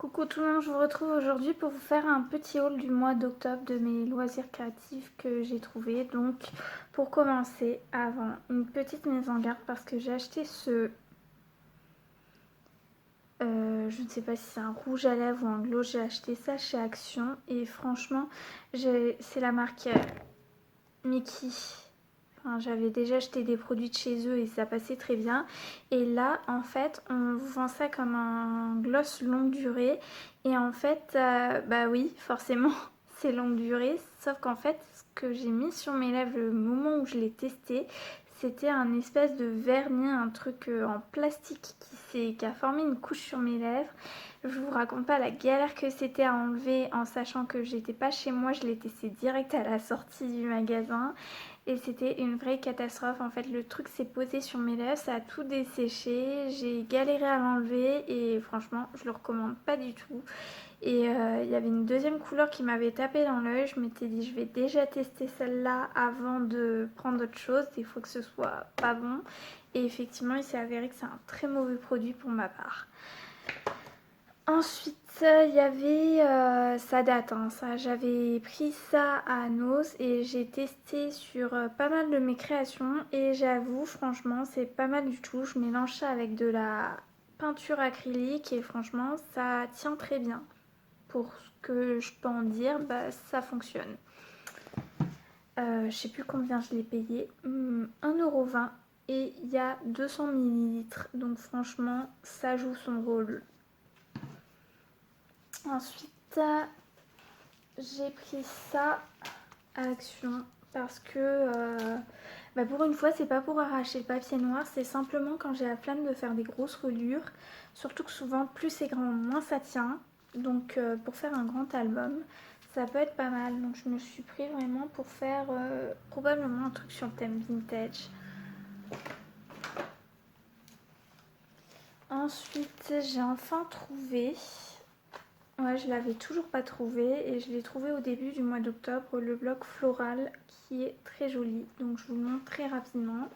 Coucou tout le monde, je vous retrouve aujourd'hui pour vous faire un petit haul du mois d'octobre de mes loisirs créatifs que j'ai trouvé. Donc pour commencer, avant une petite mise en garde parce que j'ai acheté je ne sais pas si c'est un rouge à lèvres ou un gloss, j'ai acheté ça chez Action et franchement c'est la marque Mickey. Enfin, j'avais déjà acheté des produits de chez eux et ça passait très bien. Et là, en fait, on vous vend ça comme un gloss longue durée. Et en fait, bah oui, forcément, c'est longue durée. Sauf qu'en fait, ce que j'ai mis sur mes lèvres le moment où je l'ai testé, c'était un espèce de vernis, un truc en plastique qui a formé une couche sur mes lèvres. Je vous raconte pas la galère que c'était à enlever en sachant que j'étais pas chez moi, je l'ai testé direct à la sortie du magasin et c'était une vraie catastrophe. En fait, le truc s'est posé sur mes lèvres, ça a tout desséché, j'ai galéré à l'enlever et franchement, je le recommande pas du tout. Et il y avait une deuxième couleur qui m'avait tapé dans l'œil. Je m'étais dit, je vais déjà tester celle-là avant de prendre autre chose. Il faut que ce soit pas bon. Et effectivement, il s'est avéré que c'est un très mauvais produit pour ma part. Ensuite, il y avait, ça date, hein, ça, j'avais pris ça à Nos et j'ai testé sur pas mal de mes créations. Et j'avoue, franchement, c'est pas mal du tout. Je mélange ça avec de la peinture acrylique et franchement, ça tient très bien. Pour ce que je peux en dire, bah, ça fonctionne. Je sais plus combien je l'ai payé, 1,20€ et il y a 200 ml. Donc franchement, ça joue son rôle. Ensuite, j'ai pris ça à Action parce que bah pour une fois, c'est pas pour arracher le papier noir, c'est simplement quand j'ai la flemme de faire des grosses reliures. Surtout que souvent, plus c'est grand, moins ça tient. Donc pour faire un grand album, ça peut être pas mal. Donc je me suis pris vraiment pour faire probablement un truc sur le thème vintage. Ensuite, j'ai enfin trouvé, ouais, je l'avais toujours pas trouvé et je l'ai trouvé au début du mois d'octobre, le bloc floral qui est très joli. Donc je vous le montre très rapidement.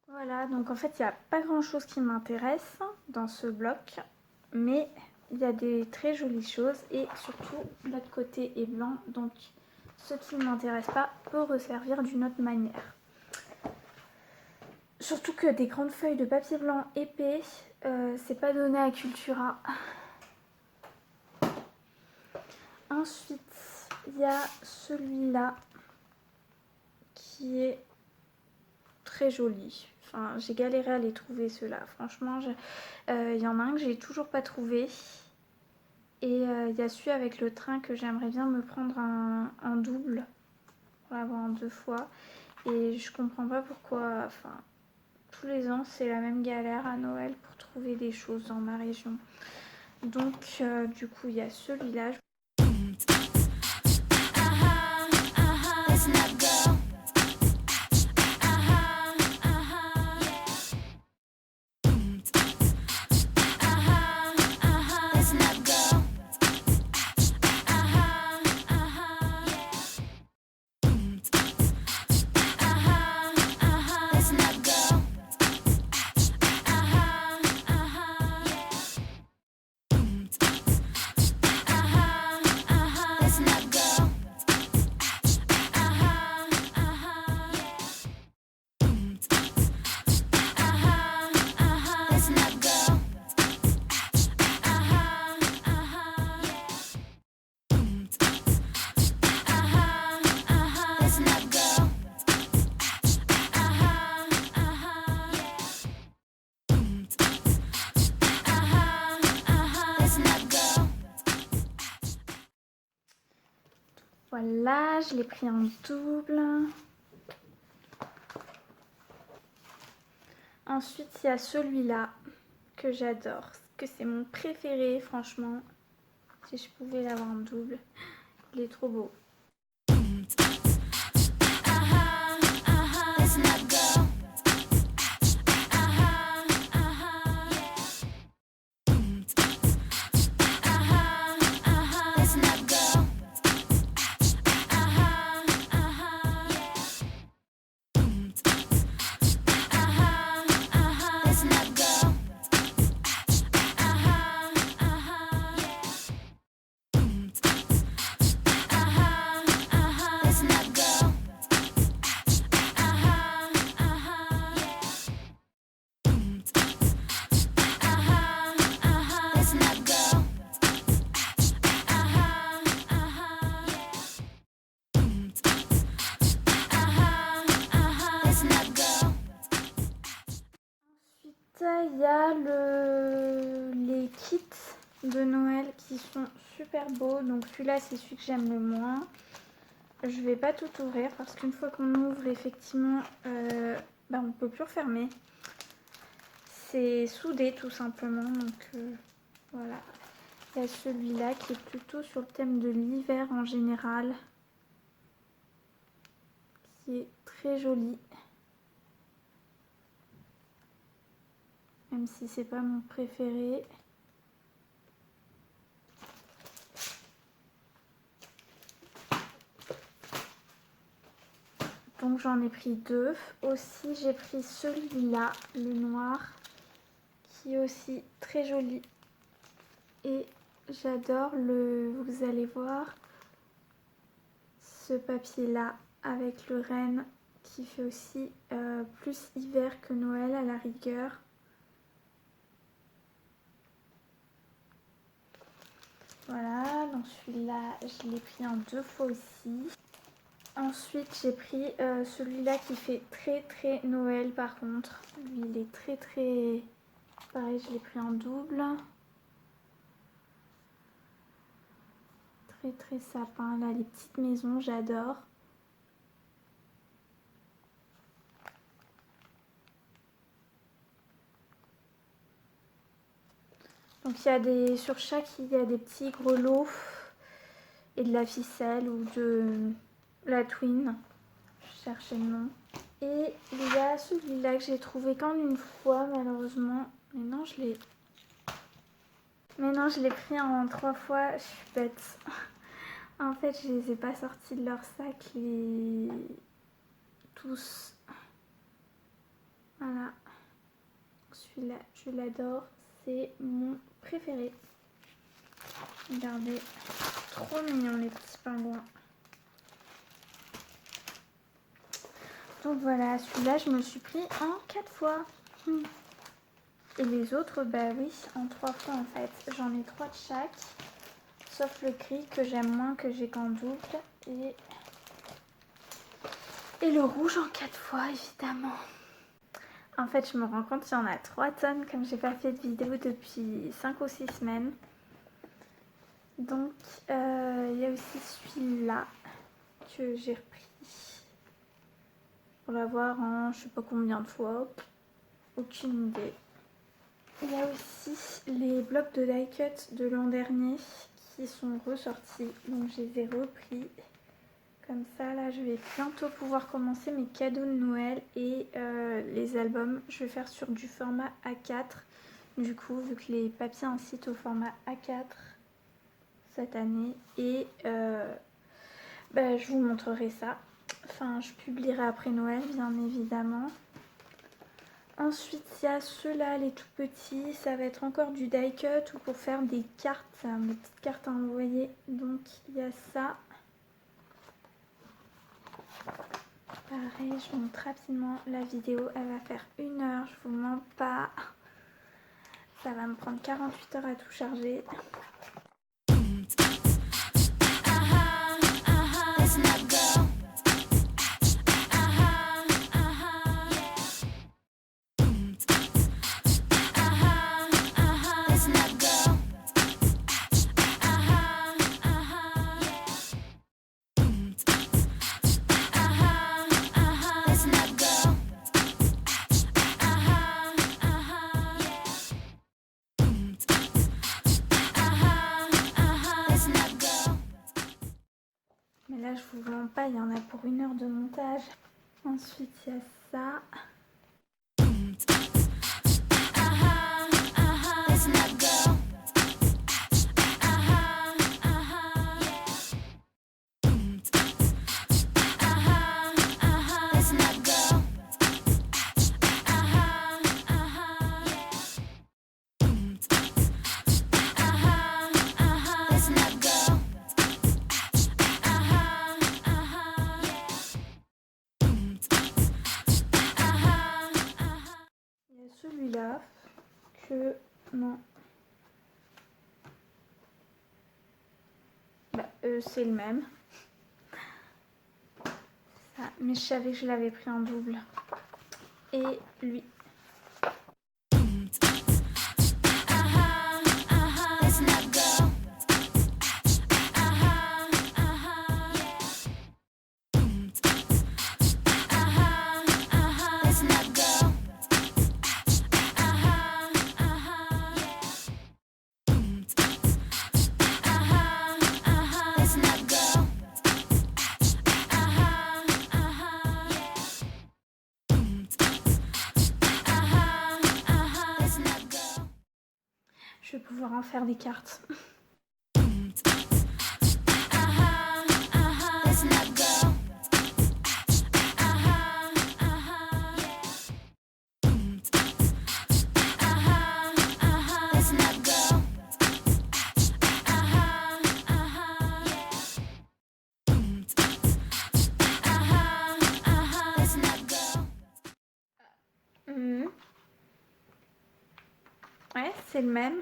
Voilà, donc en fait, il n'y a pas grand-chose qui m'intéresse dans ce bloc, mais il y a des très jolies choses et surtout l'autre côté est blanc, donc ce qui ne m'intéresse pas peut resservir d'une autre manière. Surtout que des grandes feuilles de papier blanc épais, c'est pas donné à Cultura. Ensuite, il y a celui-là qui est très joli. Enfin, j'ai galéré à les trouver ceux-là. Franchement, il y en a un que j'ai toujours pas trouvé. Et il y a celui avec le train que j'aimerais bien me prendre en double pour l'avoir en 2 fois. Et je comprends pas pourquoi. Enfin, tous les ans, c'est la même galère à Noël pour trouver des choses dans ma région. Donc, du coup, il y a celui-là. Voilà, je l'ai pris en double. Ensuite, il y a celui-là que j'adore, que c'est mon préféré, franchement. Si je pouvais l'avoir en double, il est trop beau. Il y a les kits de Noël qui sont super beaux. Donc celui-là, c'est celui que j'aime le moins. Je vais pas tout ouvrir parce qu'une fois qu'on ouvre, effectivement, on peut plus refermer. C'est soudé tout simplement. Donc voilà. Il y a celui-là qui est plutôt sur le thème de l'hiver en général. Qui est très joli. Même si c'est pas mon préféré. Donc j'en ai pris deux. Aussi j'ai pris celui-là, le noir, qui est aussi très joli. Et j'adore vous allez voir, ce papier-là avec le renne qui fait aussi plus hiver que Noël à la rigueur. Voilà, donc celui-là, je l'ai pris en deux fois aussi. Ensuite, j'ai pris celui-là qui fait très Noël par contre. Lui, il est très... Pareil, je l'ai pris en double. Très sapin. Là, les petites maisons, j'adore. Donc, sur chaque, il y a des petits grelots et de la ficelle ou de la twin. Je cherchais le nom. Et il y a celui-là que j'ai trouvé qu'en une fois, malheureusement. Mais non, je l'ai pris en 3 fois. Je suis bête. En fait, je les ai pas sortis de leur sac, tous. Voilà. Celui-là, je l'adore. C'est mon préféré. Regardez. Trop mignons les petits pingouins. Donc voilà, celui-là, je me le suis pris en 4 fois. Et les autres, bah oui, en 3 fois en fait. J'en ai 3 de chaque. Sauf le gris que j'aime moins, que j'ai qu'en double. Et le rouge en 4 fois, évidemment. En fait, je me rends compte qu'il y en a 3 tonnes, comme j'ai pas fait de vidéo depuis 5 ou 6 semaines. Donc, il y a aussi celui-là que j'ai repris. Pour l'avoir en je sais pas combien de fois. Aucune idée. Il y a aussi les blocs de die cut de l'an dernier qui sont ressortis. Donc je les ai repris. Comme ça, là, je vais bientôt pouvoir commencer mes cadeaux de Noël et les albums. Je vais faire sur du format A4. Du coup, vu que les papiers incitent au format A4 cette année. Et je vous montrerai ça. Enfin, je publierai après Noël, bien évidemment. Ensuite, il y a ceux-là, les tout petits. Ça va être encore du die cut ou pour faire des cartes, des petites cartes à envoyer. Donc, il y a ça. Pareil, je vous montre rapidement la vidéo. Elle va faire 1 heure, je vous mens pas. Ça va me prendre 48 heures à tout charger. là je vous mens pas, il y en a pour 1 heure de montage. Ensuite il y a ça. Celui-là que non c'est le même ça, mais je savais que je l'avais pris en double. Et lui je vais pouvoir en faire des cartes. Ouais, c'est le même.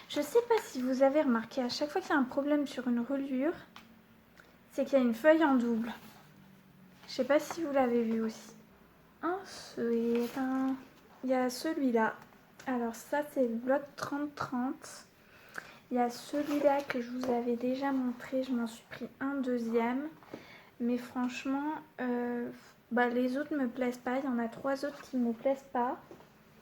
Je sais pas si vous avez remarqué, à chaque fois qu'il y a un problème sur une reliure, c'est qu'il y a une feuille en double. Je sais pas si vous l'avez vu aussi. Ensuite, il y a celui-là. Alors ça, c'est le bloc 30-30. Il y a celui-là que je vous avais déjà montré. Je m'en suis pris un deuxième. Mais franchement, les autres me plaisent pas. Il y en a 3 autres qui me plaisent pas.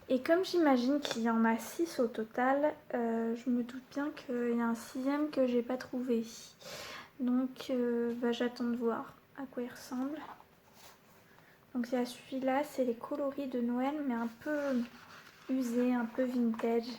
Et comme j'imagine qu'il y en a 6 au total, je me doute bien qu'il y a un 6e que j'ai pas trouvé. Donc j'attends de voir à quoi il ressemble. Donc il y a celui-là, c'est les coloris de Noël, mais un peu usé, un peu vintage.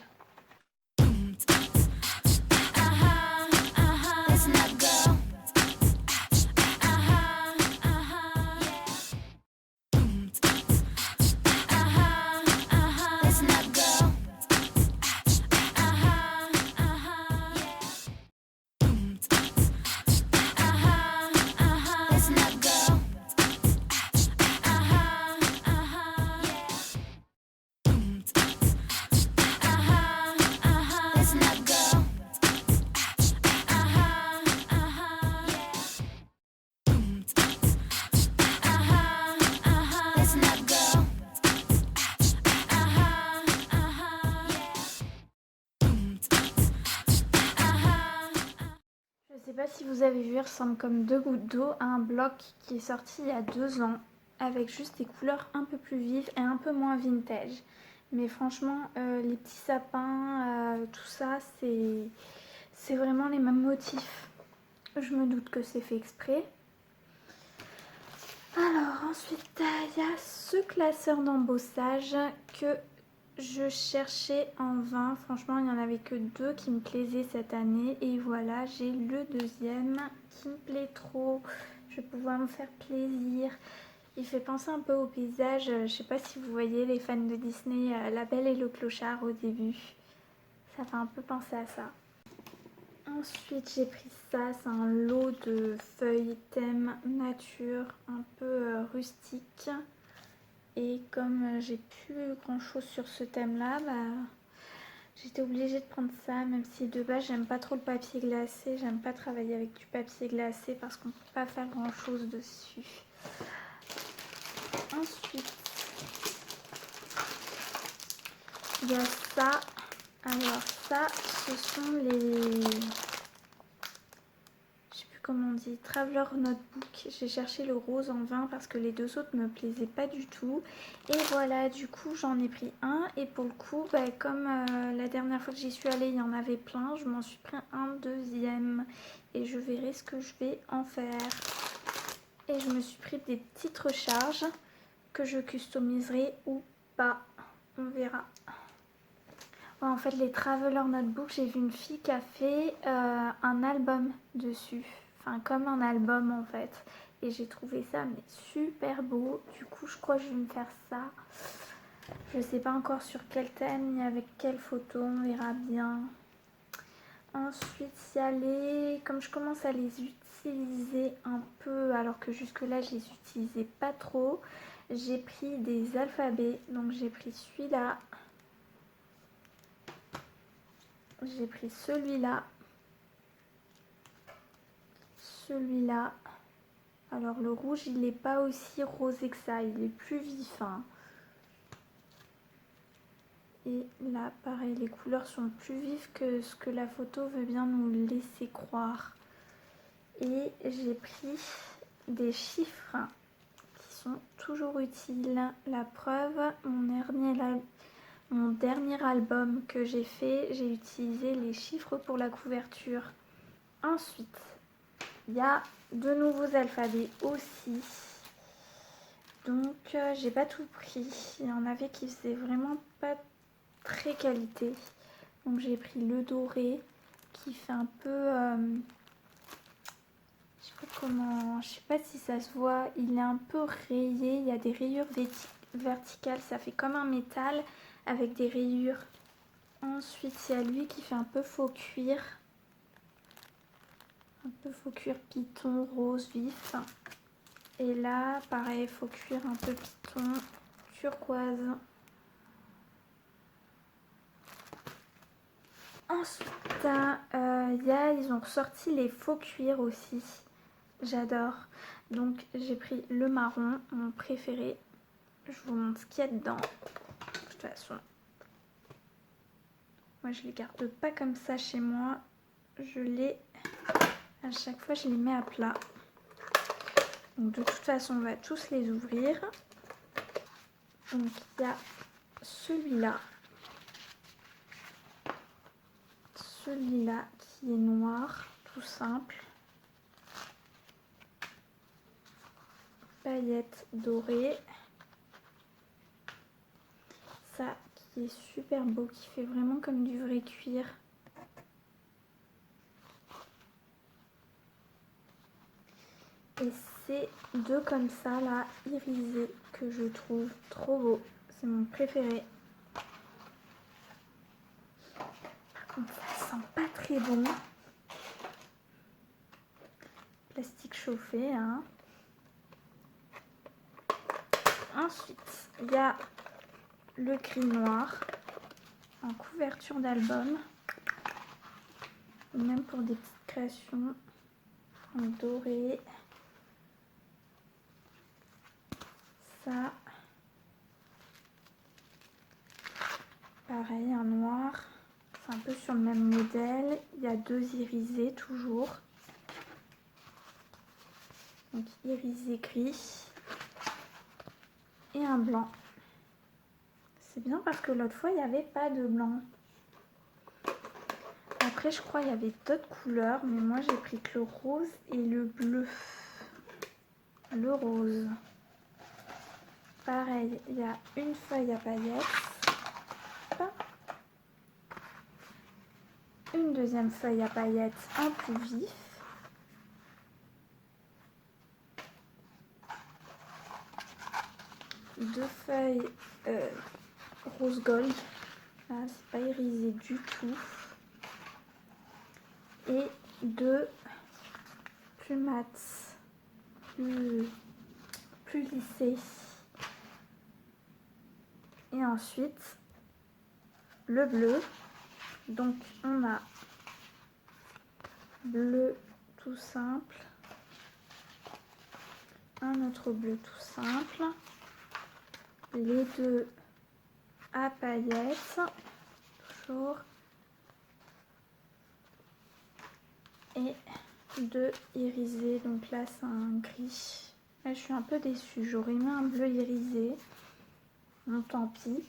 Je sais pas si vous avez vu, il ressemble comme 2 gouttes d'eau à un bloc qui est sorti il y a 2 ans avec juste des couleurs un peu plus vives et un peu moins vintage. Mais franchement, les petits sapins, tout ça, c'est vraiment les mêmes motifs. Je me doute que c'est fait exprès. Alors ensuite, il y a ce classeur d'embossage que je cherchais en vain. Franchement, il n'y en avait que 2 qui me plaisaient cette année. Et voilà, j'ai le deuxième qui me plaît trop. Je vais pouvoir me faire plaisir. Il fait penser un peu au paysage. Je sais pas si vous voyez les fans de Disney, La Belle et le Clochard au début. Ça fait un peu penser à ça. Ensuite, j'ai pris ça. C'est un lot de feuilles thème nature, un peu rustique. Et comme j'ai plus grand chose sur ce thème là, j'étais obligée de prendre ça, même si de base j'aime pas trop le papier glacé. J'aime pas travailler avec du papier glacé parce qu'on peut pas faire grand chose dessus. Ensuite, il y a ça. Alors ça, ce sont les... Je sais plus comment on dit, Traveler Notebook. J'ai cherché le rose en vain parce que les deux autres me plaisaient pas du tout. Et voilà, du coup j'en ai pris un. Et pour le coup, bah, comme la dernière fois que j'y suis allée, il y en avait plein, je m'en suis pris un deuxième. Et je verrai ce que je vais en faire. Et je me suis pris des petites recharges que je customiserai ou pas. On verra. Ouais, en fait, les Traveler Notebook, j'ai vu une fille qui a fait un album dessus. Enfin, comme un album en fait. Et j'ai trouvé ça mais super beau. Du coup, je crois que je vais me faire ça. Je sais pas encore sur quel thème ni avec quelle photo. On verra bien. Ensuite, il y a les... Comme je commence à les utiliser un peu, alors que jusque-là, je les utilisais pas trop. J'ai pris des alphabets. Donc, j'ai pris celui-là. J'ai pris celui-là. Celui-là. Alors le rouge, il n'est pas aussi rosé que ça, il est plus vif. Hein. Et là, pareil, les couleurs sont plus vives que ce que la photo veut bien nous laisser croire. Et j'ai pris des chiffres qui sont toujours utiles. La preuve, mon dernier album que j'ai fait, j'ai utilisé les chiffres pour la couverture. Ensuite, il y a de nouveaux alphabets aussi. Donc j'ai pas tout pris. Il y en avait qui faisaient vraiment pas très qualité. Donc j'ai pris le doré qui fait un peu... je sais pas comment... Je sais pas si ça se voit. Il est un peu rayé. Il y a des rayures verticales. Ça fait comme un métal avec des rayures. Ensuite il y a lui qui fait un peu faux cuir. Un peu faux cuir python rose vif. Et là, pareil, faux cuir un peu python, turquoise. Ensuite, ils ont ressorti les faux cuirs aussi. J'adore. Donc, j'ai pris le marron, mon préféré. Je vous montre ce qu'il y a dedans. De toute façon, moi, je les garde pas comme ça chez moi. À chaque fois, je les mets à plat. Donc, de toute façon, on va tous les ouvrir. Donc, il y a celui-là. Celui-là qui est noir, tout simple. Paillettes dorées. Ça qui est super beau, qui fait vraiment comme du vrai cuir. Et c'est deux comme ça là, irisés, que je trouve trop beau. C'est mon préféré. Par contre, ça sent pas très bon. Plastique chauffé, hein. Ensuite, il y a le gris noir en couverture d'album. Même pour des petites créations en doré. Ça. Pareil, un noir. C'est un peu sur le même modèle. Il y a deux irisés toujours. Donc irisé gris. Et un blanc. C'est bien parce que l'autre fois, il n'y avait pas de blanc. Après, je crois qu'il y avait d'autres couleurs. Mais moi, j'ai pris que le rose et le bleu. Le rose. Pareil, il y a une feuille à paillettes. Une deuxième feuille à paillettes un peu vif. Deux feuilles rose gold. Là, c'est pas irisé du tout. Et deux plus mat, plus lissés. Et ensuite, le bleu. Donc, on a bleu tout simple. Un autre bleu tout simple. Les deux à paillettes. Toujours. Et de irisé. Donc là, c'est un gris. Là, je suis un peu déçue. J'aurais mis un bleu irisé. Bon, tant pis.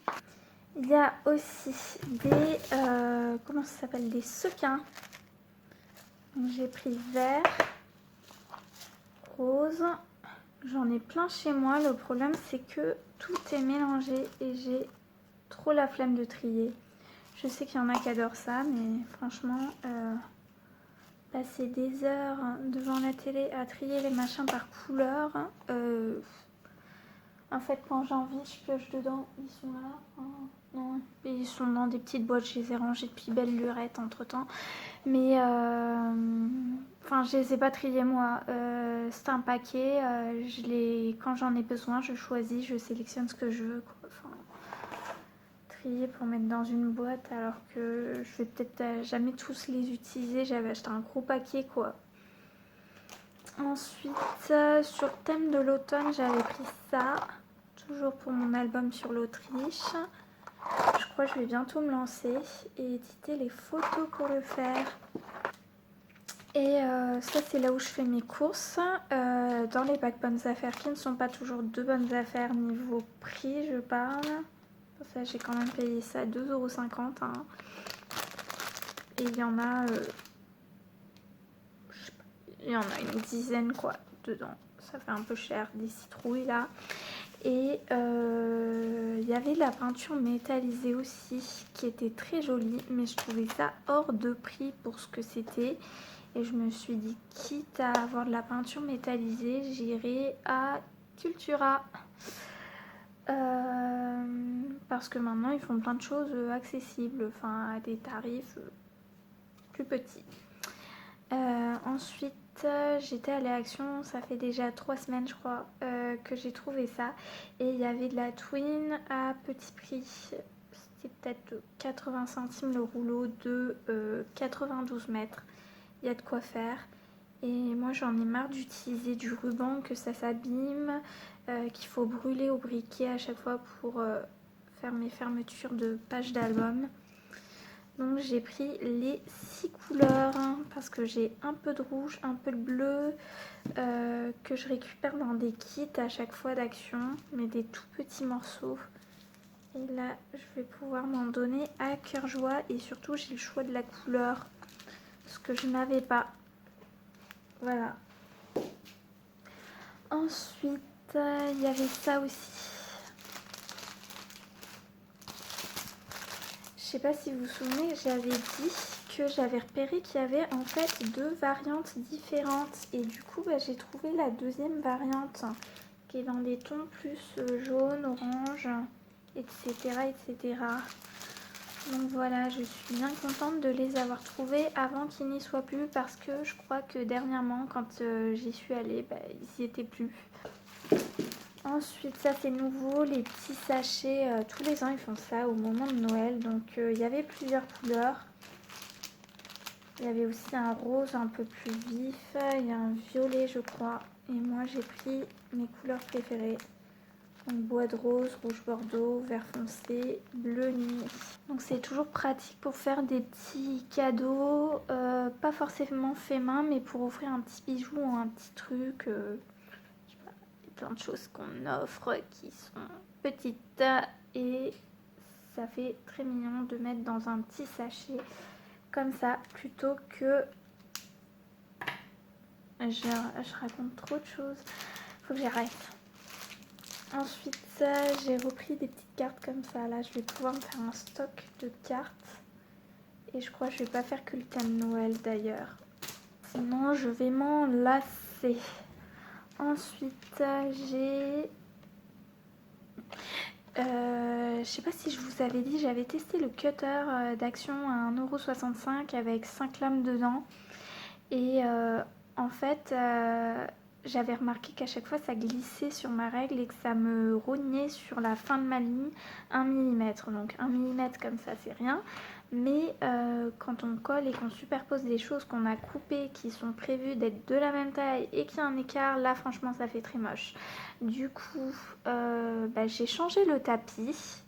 Il y a aussi des... comment ça s'appelle? Des sequins. Donc j'ai pris vert, rose. J'en ai plein chez moi. Le problème, c'est que tout est mélangé et j'ai trop la flemme de trier. Je sais qu'il y en a qui adorent ça, mais franchement, passer des heures devant la télé à trier les machins par couleur, en fait, quand j'ai envie, je pioche dedans. Ils sont là. Oh, non, ils sont dans des petites boîtes. Je les ai rangés depuis belle lurette entre temps. Mais enfin, je les ai pas triés moi. C'est un paquet. Quand j'en ai besoin, je choisis, je sélectionne ce que je veux, quoi. Enfin, trier pour mettre dans une boîte, alors que je vais peut-être jamais tous les utiliser. J'avais acheté un gros paquet, quoi. Ensuite, sur le thème de l'automne, j'avais pris ça. Toujours pour mon album sur l'Autriche. Je crois que je vais bientôt me lancer et éditer les photos pour le faire. Et ça, c'est là où je fais mes courses. Dans les packs bonnes affaires, qui ne sont pas toujours de bonnes affaires niveau prix, je parle. Ça, j'ai quand même payé ça 2,50 €. Hein. Et il y en a... je sais pas, il y en a une dizaine, quoi, dedans. Ça fait un peu cher, des citrouilles, là. Et il y avait de la peinture métallisée aussi, qui était très jolie, mais je trouvais ça hors de prix pour ce que c'était. Et je me suis dit, quitte à avoir de la peinture métallisée, j'irai à Cultura. Parce que maintenant, ils font plein de choses accessibles, enfin à des tarifs plus petits. Ensuite, j'étais allée à Action, ça fait déjà 3 semaines je crois que j'ai trouvé ça. Et il y avait de la Twin à petit prix. C'était peut-être 80 centimes le rouleau de 92 mètres. Il y a de quoi faire. Et moi j'en ai marre d'utiliser du ruban, que ça s'abîme, qu'il faut brûler au briquet à chaque fois pour faire mes fermetures de pages d'album. Donc j'ai pris les 6 couleurs hein, parce que j'ai un peu de rouge, un peu de bleu que je récupère dans des kits à chaque fois d'Action, mais des tout petits morceaux. Et là je vais pouvoir m'en donner à cœur joie et surtout j'ai le choix de la couleur, ce que je n'avais pas. Voilà. Ensuite il y avait ça aussi. Je sais pas si vous vous souvenez, j'avais dit que j'avais repéré qu'il y avait en fait 2 variantes différentes. Et du coup, j'ai trouvé la deuxième variante qui est dans des tons plus jaune, orange, etc., etc. Donc voilà, je suis bien contente de les avoir trouvés avant qu'ils n'y soient plus parce que je crois que dernièrement, quand j'y suis allée, ils n'y étaient plus. Ensuite, ça c'est nouveau, les petits sachets, tous les ans ils font ça au moment de Noël. Donc il y avait plusieurs couleurs. Il y avait aussi un rose un peu plus vif, il y a un violet je crois. Et moi j'ai pris mes couleurs préférées. Donc bois de rose, rouge bordeaux, vert foncé, bleu nuit. Donc c'est toujours pratique pour faire des petits cadeaux, pas forcément fait main, mais pour offrir un petit bijou ou un petit truc. Plein de choses qu'on offre qui sont petites et ça fait très mignon de mettre dans un petit sachet comme ça plutôt que je raconte trop de choses, faut que j'arrête. Ensuite j'ai repris des petites cartes comme ça, là je vais pouvoir me faire un stock de cartes et je crois que je vais pas faire que le thème Noël d'ailleurs, sinon je vais m'en lasser. Ensuite, j'ai... je sais pas si je vous avais dit, j'avais testé le cutter d'Action à 1,65 € avec 5 lames dedans. Et en fait, j'avais remarqué qu'à chaque fois, ça glissait sur ma règle et que ça me rognait sur la fin de ma ligne 1 mm. Donc 1 mm comme ça, c'est rien. Mais quand on colle et qu'on superpose des choses qu'on a coupées, qui sont prévues d'être de la même taille et qu'il y a un écart, là franchement ça fait très moche. Du coup, j'ai changé le tapis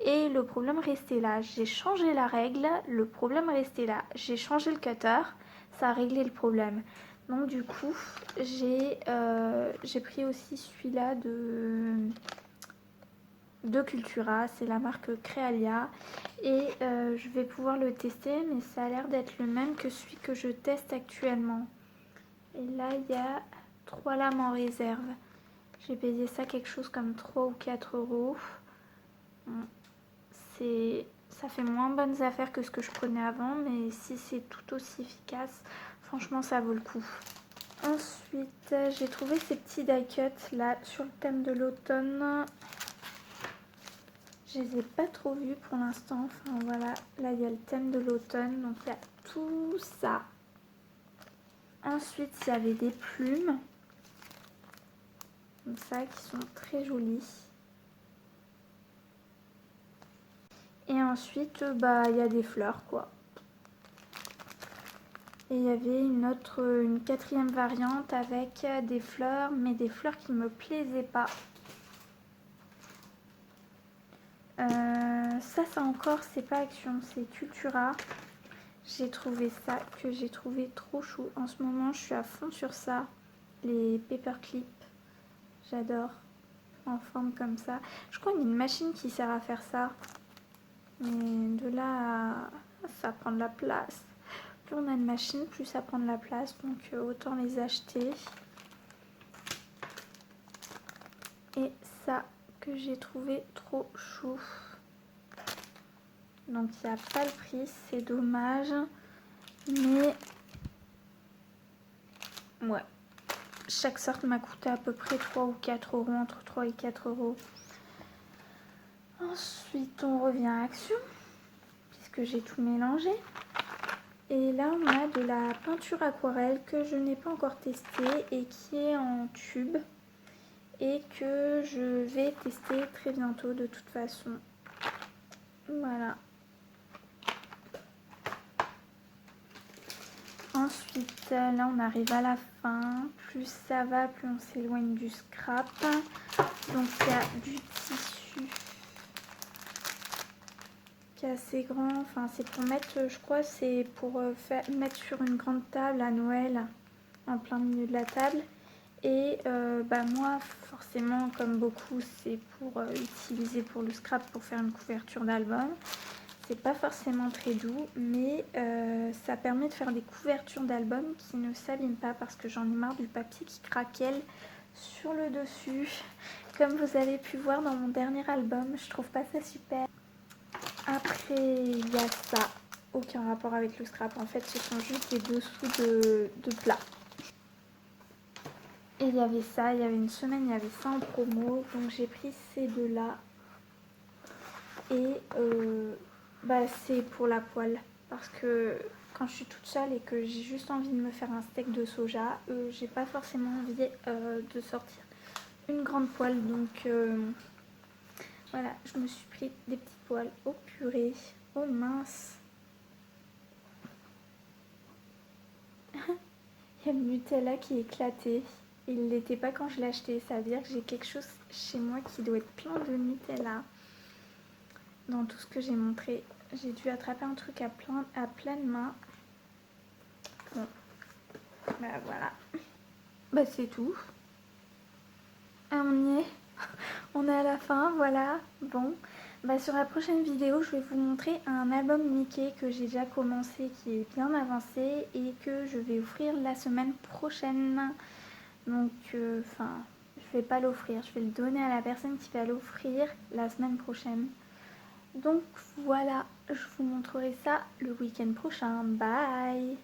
et le problème restait là. J'ai changé la règle, le problème restait là. J'ai changé le cutter, ça a réglé le problème. Donc du coup, j'ai pris aussi celui-là de Cultura, c'est la marque Crealia. Et je vais pouvoir le tester, mais ça a l'air d'être le même que celui que je teste actuellement. Et là, il y a 3 lames en réserve. J'ai payé ça quelque chose comme 3 ou 4 euros. Bon, ça fait moins bonnes affaires que ce que je prenais avant, mais si c'est tout aussi efficace, franchement, ça vaut le coup. Ensuite, j'ai trouvé ces petits die cuts là sur le thème de l'automne. Je les ai pas trop vus pour l'instant. Enfin voilà, là il y a le thème de l'automne, donc il y a tout ça. Ensuite, il y avait des plumes, comme ça, qui sont très jolies. Et ensuite, il y a des fleurs, quoi. Et il y avait une quatrième variante avec des fleurs, mais des fleurs qui ne me plaisaient pas. Ça encore, c'est pas Action, c'est Cultura. J'ai trouvé ça, que j'ai trouvé trop chou. En ce moment, je suis à fond sur ça. Les paperclips, j'adore. En forme comme ça. Je crois qu'il y a une machine qui sert à faire ça. Mais de là à ça prend de la place. Plus on a de machines, plus ça prend de la place. Donc autant les acheter. Et ça que j'ai trouvé trop chou. Donc il n'y a pas le prix, c'est dommage. Mais ouais. Chaque sorte m'a coûté à peu près 3 ou 4 euros, entre 3 et 4 euros. Ensuite, on revient à Action, puisque j'ai tout mélangé. Et là, on a de la peinture aquarelle que je n'ai pas encore testée et qui est en tube. Et que je vais tester très bientôt de toute façon. Voilà. Ensuite, là, on arrive à la fin. Plus ça va, plus on s'éloigne du scrap. Donc, il y a du tissu qui est assez grand. Enfin, c'est pour mettre, je crois, c'est pour mettre sur une grande table à Noël, en plein milieu de la table. Et moi, forcément, comme beaucoup, c'est pour utiliser pour le scrap pour faire une couverture d'album. C'est pas forcément très doux, mais ça permet de faire des couvertures d'album qui ne s'abîment pas parce que j'en ai marre du papier qui craquelle sur le dessus. Comme vous avez pu voir dans mon dernier album, je trouve pas ça super. Après, il y a ça. Aucun rapport avec le scrap. En fait, ce sont juste des dessous de plats. Et il y avait ça. Il y avait une semaine, il y avait ça en promo. Donc, j'ai pris ces deux-là. Et c'est pour la poêle. Parce que quand je suis toute seule et que j'ai juste envie de me faire un steak de soja, j'ai pas forcément envie de sortir une grande poêle. Donc, voilà, je me suis pris des petites poêles. Oh purée, oh mince. Il y a le Nutella qui est éclaté. Il ne l'était pas quand je l'ai acheté. Ça veut dire que j'ai quelque chose chez moi qui doit être plein de Nutella. Dans tout ce que j'ai montré. J'ai dû attraper un truc à pleine main. Bon, voilà. C'est tout. Ah, on y est. On est à la fin, voilà. Bon. Sur la prochaine vidéo, je vais vous montrer un album Mickey que j'ai déjà commencé, qui est bien avancé et que je vais offrir la semaine prochaine. Donc, je vais pas l'offrir, je vais le donner à la personne qui va l'offrir la semaine prochaine. Donc voilà, je vous montrerai ça le week-end prochain. Bye!